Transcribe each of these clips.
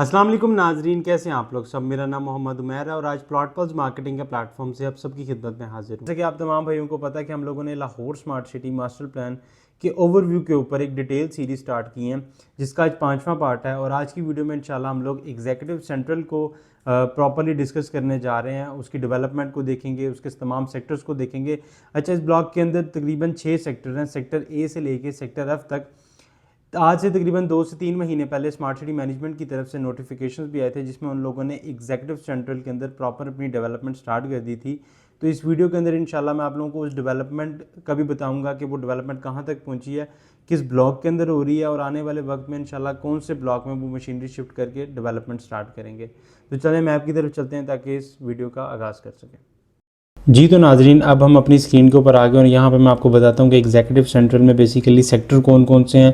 अस्सलाम वालेकुम नाजरीन, कैसे हैं आप लोग सब। मेरा नाम मोहम्मद उमैर है और आज प्लॉट पल्स मार्केटिंग के प्लेटफॉर्म से आप सबकी खिदमत में हाजिर हूँ। जैसे कि आप तमाम भाइयों को पता है कि हम लोगों ने Lahore smart city master plan के ओवरव्यू के ऊपर एक डिटेल सीरीज स्टार्ट की है, जिसका आज 5वां पार्ट है। और आज की वीडियो में इंशाल्लाह हम लोग एग्जीक्यूटिव सेंट्रल को प्रॉपरली डिस्कस करने जा रहे हैं। उसकी डेवलपमेंट को देखेंगे, उसके तमाम सेक्टर्स को देखेंगे। अच्छा, इस ब्लॉक के अंदर तकरीबन 6 सेक्टर हैं, सेक्टर ए से लेके सेक्टर एफ तक। आज से तकरीबन 2 से 3 महीने पहले स्मार्ट सिटी मैनेजमेंट की तरफ से नोटिफिकेशंस भी आए थे, जिसमें उन लोगों ने एग्जीक्यूटिव सेंट्रल के अंदर प्रॉपर अपनी डेवलपमेंट स्टार्ट कर दी थी। तो इस वीडियो के अंदर इंशाल्लाह मैं आप लोगों को उस डेवलपमेंट का भी बताऊंगा कि वो डेवलपमेंट कहाँ तक पहुँची है, किस ब्लॉक के अंदर हो रही है और आने वाले वक्त में इंशाल्लाह कौन से ब्लॉक में वो मशीनरी शिफ्ट करके डेवलपमेंट स्टार्ट करेंगे। तो चलें मैप की तरफ चलते हैं ताकि इस वीडियो का आगाज़ कर सकें। जी तो नाजरीन, अब हम अपनी स्क्रीन के ऊपर आ गए और यहाँ पे मैं आपको बताता हूँ कि एग्जीक्यूटिव सेंट्रल में बेसिकली सेक्टर कौन कौन से हैं,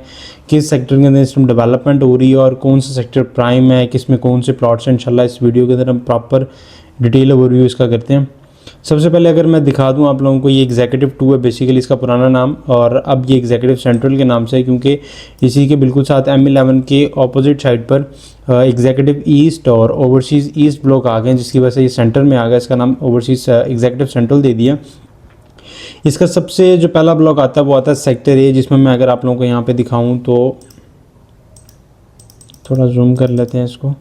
किस सेक्टर के अंदर इस टाइम डेवलपमेंट हो रही है और कौन सा सेक्टर प्राइम है, किस में कौन से प्लॉट्स हैं। इंशाल्लाह इस वीडियो के अंदर हम प्रॉपर डिटेल ओवरव्यू इसका करते हैं। सबसे पहले अगर मैं दिखा दूं आप लोगों को, ये एग्जीक्यूटिव 2 है बेसिकली इसका पुराना नाम, और अब ये एग्जीक्यूटिव सेंट्रल के नाम से है क्योंकि इसी के बिल्कुल साथ M11 के ऑपोजिट साइड पर एग्जीक्यूटिव ईस्ट और ओवरसीज़ ईस्ट ब्लॉक आ गए हैं, जिसकी वजह से ये सेंटर में आ गया। इसका नाम ओवरसीज़ एग्जीक्यूटिव सेंट्रल दे दिया। इसका सबसे जो पहला ब्लॉक आता है वो आता है सेक्टर ए, जिसमें मैं अगर आप लोगों को यहाँ पे दिखाऊँ तो थोड़ा जूम कर लेते हैं इसको।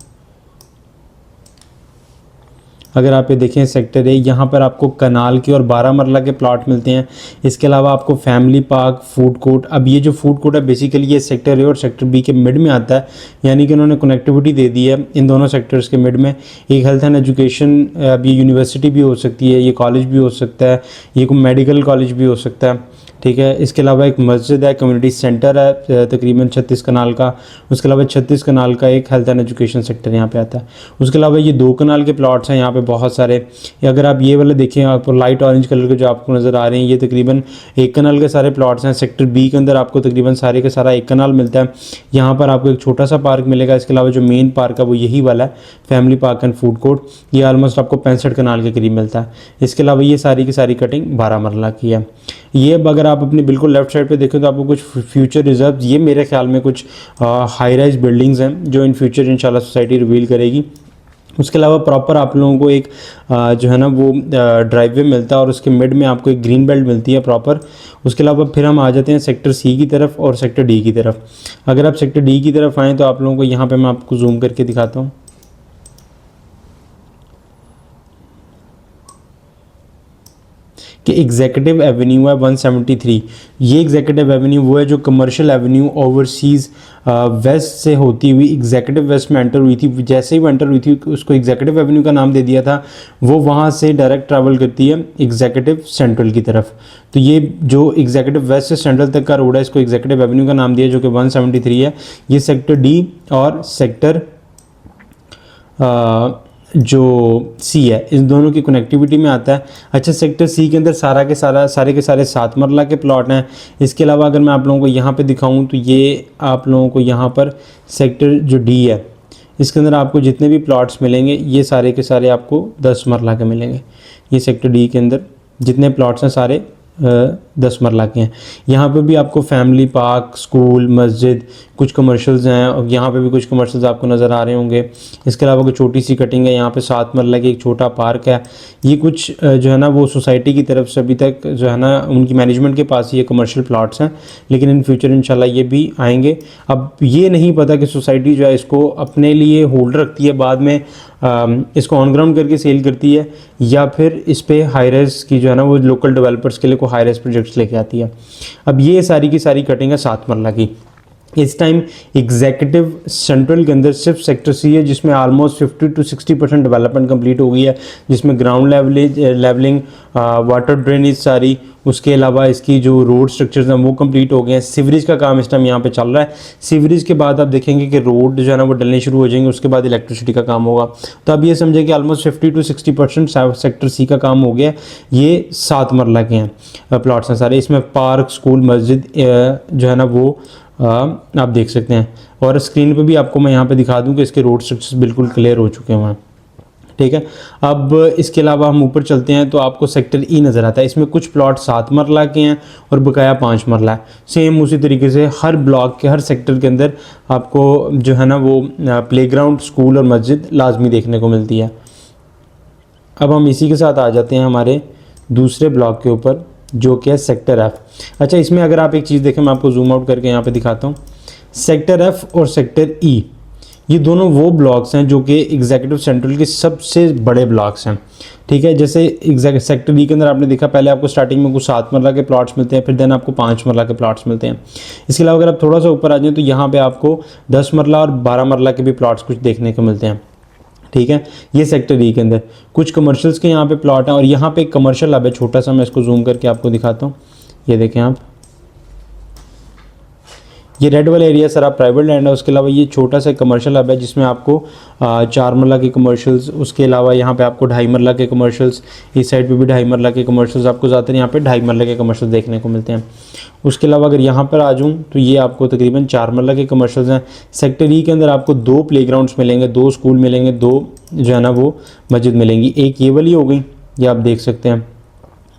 अगर आप ये देखें सेक्टर ए, यहाँ पर आपको कनाल के और 12 मरला के प्लॉट मिलते हैं। इसके अलावा आपको फैमिली पार्क, फूड कोर्ट। अब ये जो फूड कोर्ट है बेसिकली ये सेक्टर ए और सेक्टर बी के मिड में आता है, यानी कि उन्होंने कनेक्टिविटी दे दी है इन दोनों सेक्टर्स के मिड में। एक हेल्थ एंड एजुकेशन, अब ये यूनिवर्सिटी भी हो सकती है, ये कॉलेज भी हो सकता है, ये कोई मेडिकल कॉलेज भी हो सकता है, ठीक है। इसके अलावा एक मस्जिद है, कम्युनिटी सेंटर है तकरीबन 36 कनाल का। उसके अलावा 36 कनाल का एक हेल्थ एंड एजुकेशन सेक्टर यहाँ पे आता है। उसके अलावा ये 2 कनाल के प्लॉट्स हैं यहाँ पे बहुत सारे। अगर आप ये वाले देखें, आपको लाइट ऑरेंज कलर के जो आपको नज़र आ रहे हैं, ये तकरीबन 1 कनाल के सारे प्लॉट्स हैं। सेक्टर बी के अंदर आपको तकरीबन सारे का सारा 1 कनाल मिलता है। यहाँ पर आपको एक छोटा सा पार्क मिलेगा। इसके अलावा जो मेन पार्क है वो यही वाला है, family park and food court. ये ऑलमोस्ट आपको 65 कनाल के करीब मिलता है। इसके अलावा ये सारी की सारी कटिंग 12 मरला की है। ये अब अगर आप अपने बिल्कुल लेफ्ट साइड पे देखें तो आपको कुछ फ्यूचर रिजर्व, ये मेरे ख्याल में कुछ हाई राइज बिल्डिंग्स हैं जो इन फ्यूचर इंशाल्लाह सोसाइटी रिवील करेगी। उसके अलावा प्रॉपर आप लोगों को एक जो है ना वो ड्राइववे मिलता है और उसके मिड में आपको एक ग्रीन बेल्ट मिलती है प्रॉपर। उसके अलावा फिर हम आ जाते हैं सेक्टर सी की तरफ और सेक्टर डी की तरफ। अगर आप सेक्टर डी की तरफ आएँ तो आप लोगों को यहाँ पर मैं आपको जूम करके दिखाता हूँ कि एग्जीक्यूटिव एवेन्यू है 173। ये एग्जीक्यूटिव एवेन्यू वो है जो कमर्शियल एवेन्यू ओवरसीज़ वेस्ट से होती हुई एग्जीक्यूटिव वेस्ट में एंटर हुई थी। जैसे ही वो एंटर हुई थी उसको एग्जीक्यूटिव एवेन्यू का नाम दे दिया था। वो वहाँ से डायरेक्ट ट्रैवल करती है एग्जीक्यूटिव सेंट्रल की तरफ। तो ये जो एग्जीक्यूटिव वेस्ट से सेंट्रल तक का रोड है, इसको एग्जीक्यूटिव एवेन्यू का नाम दिया जो कि 173 है। ये सेक्टर डी और सेक्टर जो सी है, इन दोनों की कनेक्टिविटी में आता है। अच्छा, सेक्टर सी के अंदर सारे के सारे 7 मरला के प्लॉट हैं। इसके अलावा अगर मैं आप लोगों को यहाँ पे दिखाऊं तो ये आप लोगों को यहाँ पर सेक्टर जो डी है, इसके अंदर आपको जितने भी प्लॉट्स मिलेंगे ये सारे के सारे आपको 10 मरला के मिलेंगे। ये सेक्टर डी के अंदर जितने प्लॉट्स हैं सारे 10 मरला के हैं। यहाँ पे भी आपको फैमिली पार्क, स्कूल, मस्जिद, कुछ कमर्शियल्स हैं और यहाँ पे भी कुछ कमर्शियल्स आपको नज़र आ रहे होंगे। इसके अलावा कोई छोटी सी कटिंग है, यहाँ पे 7 मरला की एक छोटा पार्क है। ये कुछ जो है ना वो सोसाइटी की तरफ से अभी तक जो है ना उनकी मैनेजमेंट के पास ये कमर्शियल प्लॉट्स हैं, लेकिन इन फ्यूचर इंशाल्लाह ये भी आएंगे। अब ये नहीं पता कि सोसाइटी जो है इसको अपने लिए होल्ड रखती है, बाद में इसको ऑन ग्राउंड करके सेल करती है, या फिर इस पे हाई राइज की जो है ना वो लोकल डेवलपर्स के लिए कोई हाई राइज प्रोजेक्ट्स लेके आती है। अब ये सारी की सारी कटिंग है 7 मरला की। इस टाइम एग्जीक्यूटिव सेंट्रल के अंदर सिर्फ सेक्टर सी है जिसमें ऑलमोस्ट 50 to 60% डेवलपमेंट कंप्लीट हो गई है, जिसमें ग्राउंड लेवलिंग, वाटर ड्रेनेज सारी, उसके अलावा इसकी जो रोड स्ट्रक्चर्स हैं वो कंप्लीट हो गए हैं। सीवरेज का काम इस टाइम यहाँ पे चल रहा है। सीवरेज के बाद आप देखेंगे कि रोड जो है ना वो डलने शुरू हो जाएंगे, उसके बाद इलेक्ट्रिसिटी का काम होगा। तो अब ये समझे कि ऑलमोस्ट 50 to 60% सेक्टर सी का काम हो गया। ये 7 मरला के हैं प्लॉट्स हैं सारे। इसमें पार्क, स्कूल, मस्जिद जो है ना वो आप देख सकते हैं। और स्क्रीन पे भी आपको मैं यहाँ पे दिखा दूँ कि इसके रोड स्ट्रक्चर्स बिल्कुल क्लियर हो चुके हैं। ठीक है। अब इसके अलावा हम ऊपर चलते हैं तो आपको सेक्टर ई नज़र आता है। इसमें कुछ प्लॉट 7 मरला के हैं और बकाया 5 मरला है। सेम उसी तरीके से हर ब्लॉक के हर सेक्टर के अंदर आपको जो है ना वो प्लेग्राउंड, स्कूल और मस्जिद लाजमी देखने को मिलती है। अब हम इसी के साथ आ जाते हैं हमारे दूसरे ब्लॉक के ऊपर, जो कि है सेक्टर एफ। अच्छा, इसमें अगर आप एक चीज़ देखें, मैं आपको जूम आउट करके यहाँ पे दिखाता हूँ। सेक्टर एफ और सेक्टर ई, ये दोनों वो ब्लॉक्स हैं जो कि एग्जीक्यूटिव सेंट्रल के सबसे बड़े ब्लॉक्स हैं। ठीक है, जैसे सेक्टर ई के अंदर आपने देखा, पहले आपको स्टार्टिंग में कुछ 7 मरला के प्लॉट्स मिलते हैं, फिर देन आपको 5 मरला के प्लॉट्स मिलते हैं। इसके अलावा अगर आप थोड़ा सा ऊपर आ जाएँ तो यहाँ पे आपको 10 मरला और 12 मरला के भी प्लॉट्स कुछ देखने को मिलते हैं। ठीक है, ये सेक्टर ई के अंदर कुछ कमर्शियल्स के यहाँ पे प्लॉट हैं और यहाँ पे एक कमर्शियल हब है छोटा सा, मैं इसको जूम करके आपको दिखाता हूँ। ये देखें आप, ये रेड वाला एरिया सारा प्राइवेट लैंड है। उसके अलावा ये छोटा सा कमर्शियल हब है जिसमें आपको 4 मरला के कमर्शियल्स, उसके अलावा यहाँ पे आपको 2.5 मरला के कमर्शियल्स, इस साइड पे भी 2.5 मरला के कमर्शियल्स, आपको ज़्यादातर यहाँ पे 2.5 मरला के कमर्शियल्स देखने को मिलते हैं। उसके अलावा अगर यहाँ पर आ जाऊँ तो ये आपको तकरीबन 4 मरला के कमर्शियल्स हैं। सेक्टर ई के अंदर आपको 2 प्लेग्राउंड्स मिलेंगे, 2 स्कूल मिलेंगे, 2 जो है ना वो मस्जिद मिलेंगी। एक ये वाली हो गई, ये आप देख सकते हैं।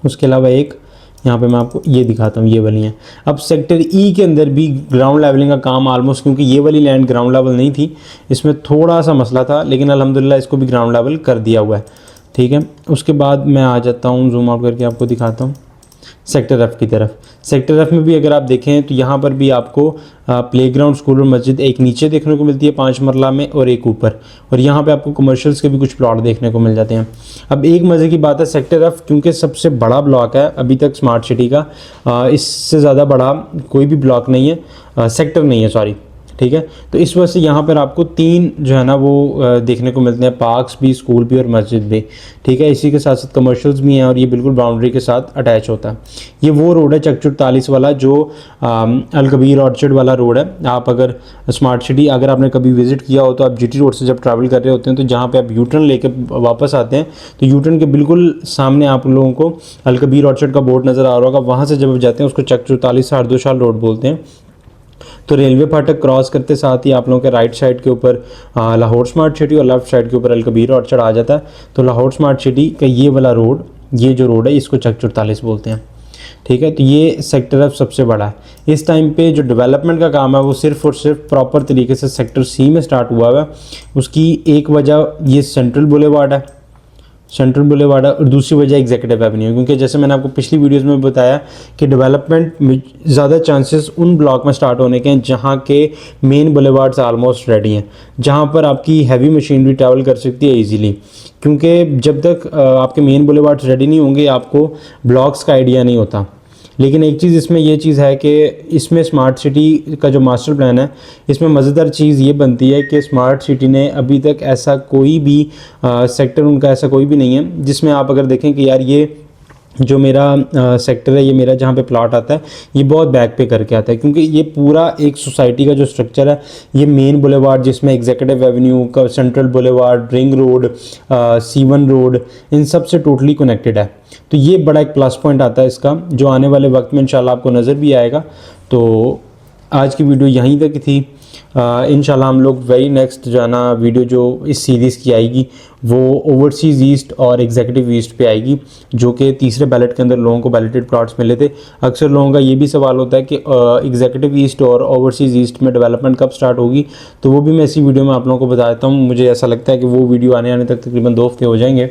उसके अलावा एक यहाँ पे मैं आपको ये दिखाता हूँ, ये वाली हैं। अब सेक्टर ई के अंदर भी ग्राउंड लेवलिंग का काम ऑलमोस्ट, क्योंकि ये वाली लैंड ग्राउंड लेवल नहीं थी, इसमें थोड़ा सा मसला था, लेकिन अल्हम्दुलिल्लाह इसको भी ग्राउंड लेवल कर दिया हुआ है। ठीक है, उसके बाद मैं आ जाता हूँ, जूम आउट करके आपको दिखाता हूँ सेक्टर एफ की तरफ। सेक्टर एफ में भी अगर आप देखें तो यहाँ पर भी आपको प्लेग्राउंड, स्कूल और मस्जिद एक नीचे देखने को मिलती है 5 मरला में और एक ऊपर, और यहाँ पे आपको कमर्शियल्स के भी कुछ प्लॉट देखने को मिल जाते हैं। अब एक मज़े की बात है, सेक्टर एफ क्योंकि सबसे बड़ा ब्लॉक है अभी तक स्मार्ट सिटी का, इससे ज़्यादा बड़ा कोई भी ब्लॉक नहीं है, सेक्टर नहीं है, सॉरी। ठीक है, तो इस वजह से यहाँ पर आपको 3 जो है ना वो देखने को मिलते हैं, पार्क्स भी, स्कूल भी और मस्जिद भी। ठीक है, इसी के साथ साथ कमर्शियल्स भी हैं और ये बिल्कुल बाउंड्री के साथ अटैच होता है। ये वो रोड है चक 44 वाला, जो अल कबीर ऑर्चर्ड वाला रोड है। आप अगर स्मार्ट सिटी अगर आपने कभी विजिट किया हो तो आप जीटी रोड से जब ट्रैवल कर रहे होते हैं तो जहाँ पे आप यूटर्न लेके वापस आते हैं तो यूटर्न के बिल्कुल सामने आप लोगों को अल कबीर ऑर्चर्ड का बोर्ड नज़र आ रहा होगा। वहाँ से जब आप जाते हैं उसको चक 44 हार्दोशाल रोड बोलते हैं। तो रेलवे फाटक क्रॉस करते साथ ही आप लोगों के राइट साइड के ऊपर लाहौर स्मार्ट सिटी और लेफ्ट साइड के ऊपर अल कबीर ऑर्चर्ड आ जाता है। तो लाहौर स्मार्ट सिटी का ये वाला रोड, ये जो रोड है इसको चक 44 बोलते हैं। ठीक है, तो ये सेक्टर एफ सबसे बड़ा है। इस टाइम पे जो डेवलपमेंट का काम है वो सिर्फ और सिर्फ प्रॉपर तरीके से सेक्टर सी में स्टार्ट हुआ है। उसकी एक वजह ये सेंट्रल बुलेवार्ड है, और दूसरी वजह एग्जीक्यूटिव एवेन्यू, क्योंकि जैसे मैंने आपको पिछली वीडियोस में बताया कि डेवलपमेंट में ज़्यादा चांसेस उन ब्लॉक में स्टार्ट होने के हैं जहाँ के मेन बुलेवार्ड्स ऑलमोस्ट रेडी हैं, जहाँ पर आपकी हैवी मशीनरी ट्रैवल कर सकती है इजीली। क्योंकि जब तक आपके मेन बुलेवार्ड्स रेडी नहीं होंगे आपको ब्लॉक्स का आइडिया नहीं होता। लेकिन एक चीज़ इसमें ये चीज़ है कि इसमें स्मार्ट सिटी का जो मास्टर प्लान है, इसमें मज़ेदार चीज़ ये बनती है कि स्मार्ट सिटी ने अभी तक ऐसा कोई भी सेक्टर उनका ऐसा कोई भी नहीं है जिसमें आप अगर देखें कि यार ये जो मेरा सेक्टर है, ये मेरा जहाँ पे प्लॉट आता है ये बहुत बैक पे करके आता है। क्योंकि ये पूरा एक सोसाइटी का जो स्ट्रक्चर है, ये मेन बुलेवार्ड जिसमें एग्जीक्यूटिव एवेन्यू का, central boulevard, ring road, C1 road, इन सब से टोटली कनेक्टेड है। तो ये बड़ा एक प्लस पॉइंट आता है इसका, जो आने वाले वक्त में इंशाल्लाह आपको नज़र भी आएगा। तो आज की वीडियो यहीं तक थी। इंशाल्लाह हम लोग वेरी नेक्स्ट जो है ना वीडियो जो इस सीरीज़ की आएगी वो ओवरसीज़ ईस्ट और एग्जीक्यूटिव ईस्ट पे आएगी, जो कि तीसरे बैलेट के अंदर लोगों को बैलेटेड प्लॉट्स मिले थे। अक्सर लोगों का ये भी सवाल होता है कि एग्जीक्यूटिव ईस्ट और ओवरसीज़ ईस्ट में डेवलपमेंट कब स्टार्ट होगी, तो वो भी मैं इसी वीडियो में आप लोगों को बता देता हूँ। मुझे ऐसा लगता है कि वो वीडियो आने तक तकरीबन 2 हफ्ते हो जाएंगे,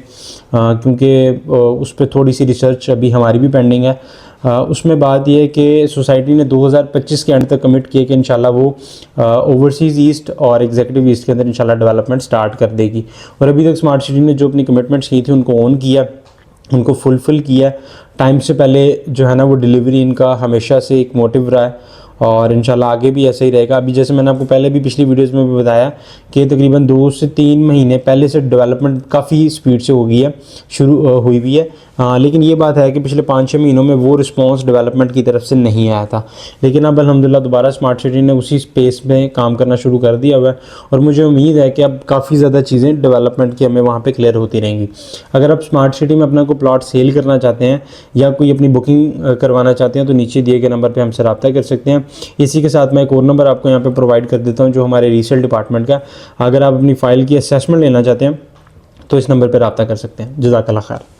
क्योंकि उस पर थोड़ी सी रिसर्च अभी हमारी भी पेंडिंग है। उसमें बात यह है कि सोसाइटी ने 2025 के एंड तक कमिट किया कि इंशाल्लाह वो ओवरसीज़ ईस्ट और एग्जीक्यूटिव ईस्ट के अंदर इंशाल्लाह डेवलपमेंट स्टार्ट कर देगी। और अभी तक स्मार्ट सिटी ने जो अपनी कमिटमेंट्स की थी उनको ऑन किया, उनको फुलफ़िल किया। टाइम से पहले जो है ना वो डिलीवरी इनका हमेशा से एक मोटिव रहा है और इंशाल्लाह आगे भी ऐसा ही रहेगा। अभी जैसे मैंने आपको पहले भी पिछली वीडियोस में भी बताया कि तकरीबन 2 से 3 महीने पहले से डेवलपमेंट काफ़ी स्पीड से हो गई है, शुरू हुई भी है। लेकिन ये बात है कि पिछले 5-6 महीनों में वो रिस्पांस डेवलपमेंट की तरफ से नहीं आया था। लेकिन अब अल्हम्दुलिल्लाह दोबारा स्मार्ट सिटी ने उसी स्पेस में काम करना शुरू कर दिया हुआ है और मुझे उम्मीद है कि अब काफ़ी ज़्यादा चीज़ें डेवलपमेंट की हमें वहाँ पे क्लियर होती रहेंगी। अगर आप स्मार्ट सिटी में अपना कोई प्लॉट सेल करना चाहते हैं या कोई अपनी बुकिंग करवाना चाहते हैं तो नीचे दिए गए नंबर पर हमसे रब्ता कर सकते हैं। इसी के साथ मैं एक और नंबर आपको यहाँ पर प्रोवाइड कर देता हूँ जो हमारे रीसेल डिपार्टमेंट का। अगर आप अपनी फ़ाइल की असेसमेंट लेना चाहते हैं तो इस नंबर पर रब्ता कर सकते हैं। जज़ाकल्लाह खैर।